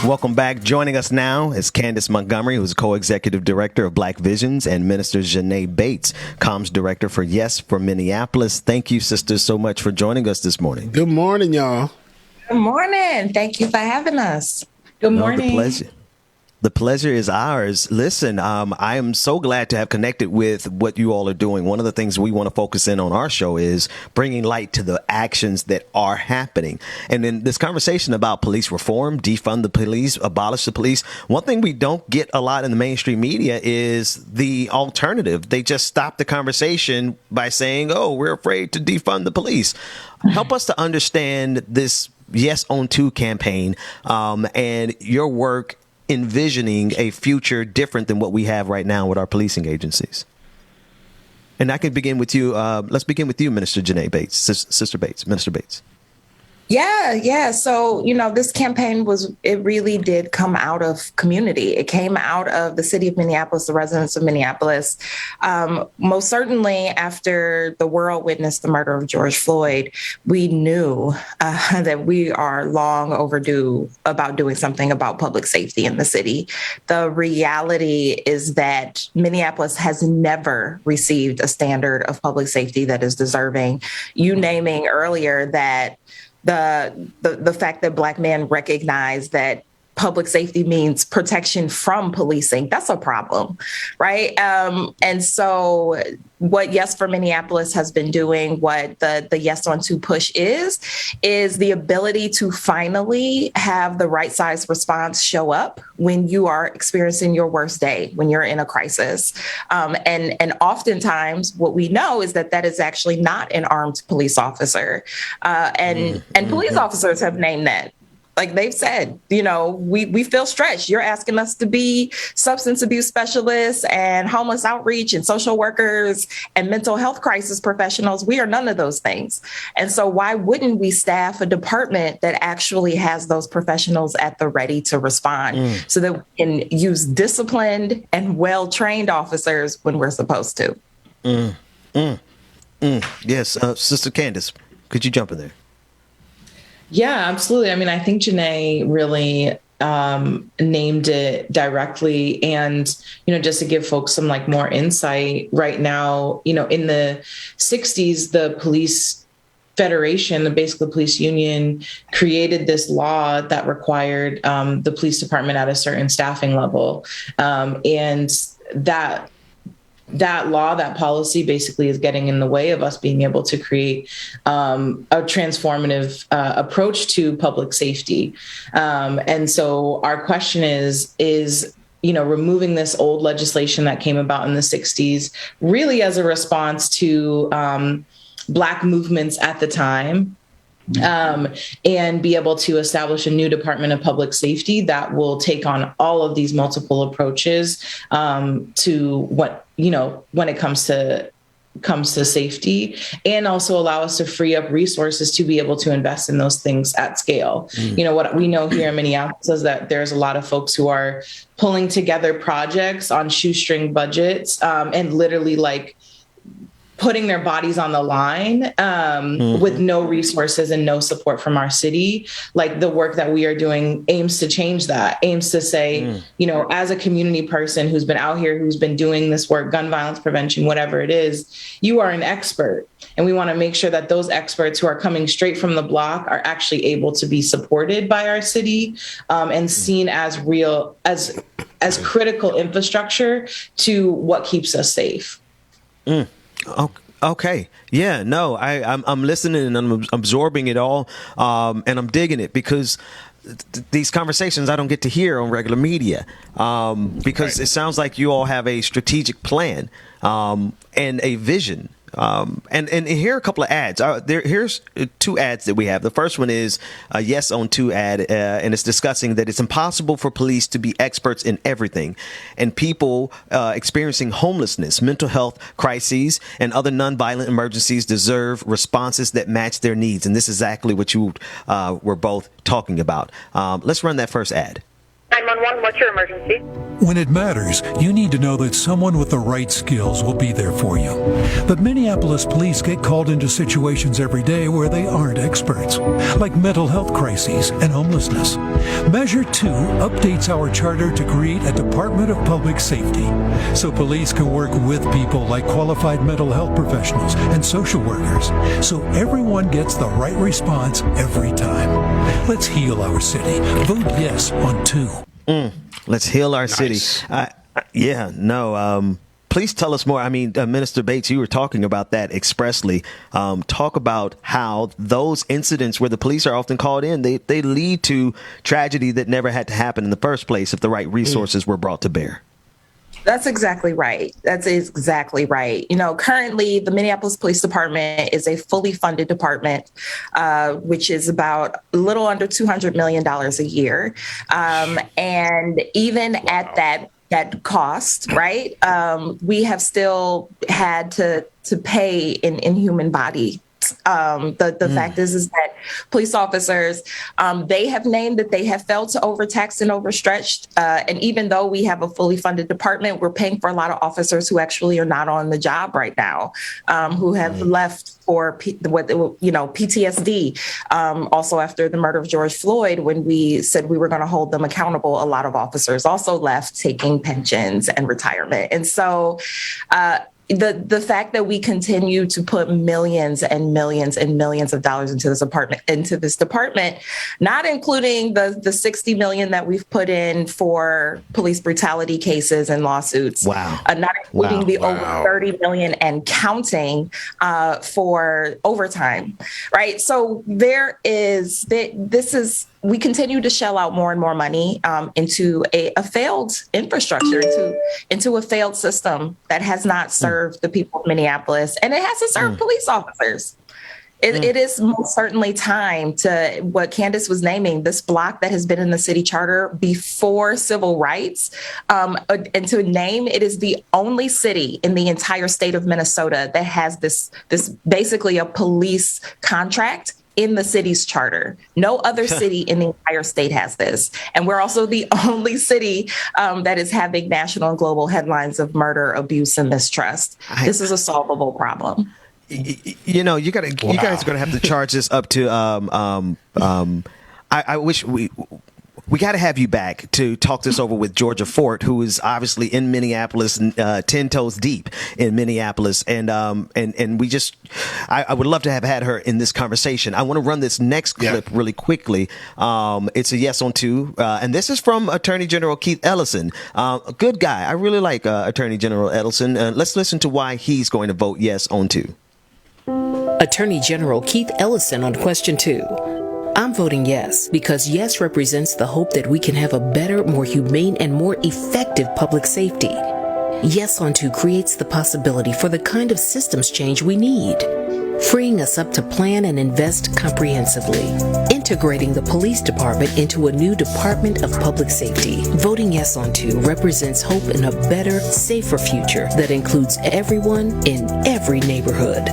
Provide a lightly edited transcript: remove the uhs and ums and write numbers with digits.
Welcome back. Joining us now is Kandace Montgomery, who's co-executive director of Black Visions, and Minister JaNaé Bates, comms director for Yes for Minneapolis. Thank you, sisters, so much for joining us this morning. Good morning, y'all. Good morning. Thank you for having us. Good morning. The pleasure is ours. Listen, I am so glad to have connected with what you all are doing. One of the things we want to focus in on our show is bringing light to the actions that are happening. And in this conversation about police reform, defund the police, abolish the police, one thing we don't get a lot in the mainstream media is the alternative. They just stop the conversation by saying, oh, we're afraid to defund the police. Help us to understand this Yes on 2 campaign and your work envisioning a future different than what we have right now with our policing agencies. And I can begin with you. Let's begin with you, Minister JaNaé Bates, Sister Bates, Minister Bates. Yeah. So, this campaign really did come out of community. It came out of the city of Minneapolis, the residents of Minneapolis. Most certainly after the world witnessed the murder of George Floyd, we knew that we are long overdue about doing something about public safety in the city. The reality is that Minneapolis has never received a standard of public safety that is deserving. You naming earlier that the fact that Black men recognize that public safety means protection from policing, that's a problem, right? And so what Yes for Minneapolis has been doing, what the Yes on 2 push is the ability to finally have the right size response show up when you are experiencing your worst day, when you're in a crisis. And oftentimes what we know is that is actually not an armed police officer. And police officers have named that. Like they've said, we feel stretched. You're asking us to be substance abuse specialists and homeless outreach and social workers and mental health crisis professionals. We are none of those things. And so why wouldn't we staff a department that actually has those professionals at the ready to respond so that we can use disciplined and well-trained officers when we're supposed to? Yes. Sister Kandace, could you jump in there? Yeah, absolutely. I mean, I think JaNaé really named it directly. And, just to give folks some more insight right now, in the 60s, the police federation, basically the police union, created this law that required the police department at a certain staffing level. And that law, that policy basically is getting in the way of us being able to create a transformative approach to public safety. And so our question is, removing this old legislation that came about in the 60s, really as a response to Black movements at the time, and be able to establish a new Department of Public Safety that will take on all of these multiple approaches to what, when it comes to safety, and also allow us to free up resources to be able to invest in those things at scale. What we know here in Minneapolis is that there's a lot of folks who are pulling together projects on shoestring budgets and literally putting their bodies on the line with no resources and no support from our city. The work that we are doing aims to change that, aims to say, as a community person who's been out here, who's been doing this work, gun violence prevention, whatever it is, you are an expert. And we want to make sure that those experts who are coming straight from the block are actually able to be supported by our city and seen as real, as critical infrastructure to what keeps us safe. Okay. Yeah, no, I'm listening and I'm absorbing it all. And I'm digging it because these conversations I don't get to hear on regular media because It sounds like you all have a strategic plan and a vision. And here are a couple of ads. Here's 2 ads that we have. The first one is a Yes on 2 ad, and it's discussing that it's impossible for police to be experts in everything, and people experiencing homelessness, mental health crises, and other nonviolent emergencies deserve responses that match their needs. And this is exactly what you were both talking about. Let's run that first ad. 911, what's your emergency? When it matters, you need to know that someone with the right skills will be there for you. But Minneapolis police get called into situations every day where they aren't experts, like mental health crises and homelessness. Measure 2 updates our charter to create a Department of Public Safety, so police can work with people like qualified mental health professionals and social workers, so everyone gets the right response every time. Let's heal our city. Vote yes on 2. Let's heal our city. Please tell us more. I mean, Minister Bates, you were talking about that expressly. Talk about how those incidents where the police are often called in, they lead to tragedy that never had to happen in the first place if the right resources were brought to bear. That's exactly right. You know, currently the Minneapolis Police Department is a fully funded department, which is about a little under $200 million a year. And even at that cost, right, we have still had to pay in inhuman body. The fact is that police officers, they have named that they have felt overtaxed and overstretched. And even though we have a fully funded department, we're paying for a lot of officers who actually are not on the job right now, who have left for PTSD. Also, after the murder of George Floyd, when we said we were going to hold them accountable, a lot of officers also left taking pensions and retirement. And so the fact that we continue to put millions and millions and millions of dollars into this department, not including the $60 million that we've put in for police brutality cases and lawsuits. Wow. Not including the over $30 million and counting for overtime. Right. So we continue to shell out more and more money into a failed infrastructure, into a failed system that has not served the people of Minneapolis, and it hasn't served police officers. It is most certainly time to what Kandace was naming, this block that has been in the city charter before civil rights. And to name, it is the only city in the entire state of Minnesota that has this basically a police contract in the city's charter. No other city in the entire state has this. And we're also the only city that is having national and global headlines of murder, abuse, and mistrust. This is a solvable problem. You know, you guys are going to have to charge this up to. I wish we got to have you back to talk this over with Georgia Fort, who is obviously in Minneapolis, 10 toes deep in Minneapolis. And we just, I would love to have had her in this conversation. I want to run this next clip really quickly. It's a yes on 2. And this is from Attorney General Keith Ellison. A good guy. I really like Attorney General Ellison. Let's listen to why he's going to vote yes on 2. Attorney General Keith Ellison on question 2. I'm voting yes because yes represents the hope that we can have a better, more humane, and more effective public safety. Yes on 2 creates the possibility for the kind of systems change we need, freeing us up to plan and invest comprehensively, integrating the police department into a new Department of Public Safety. Voting yes on 2 represents hope in a better, safer future that includes everyone in every neighborhood.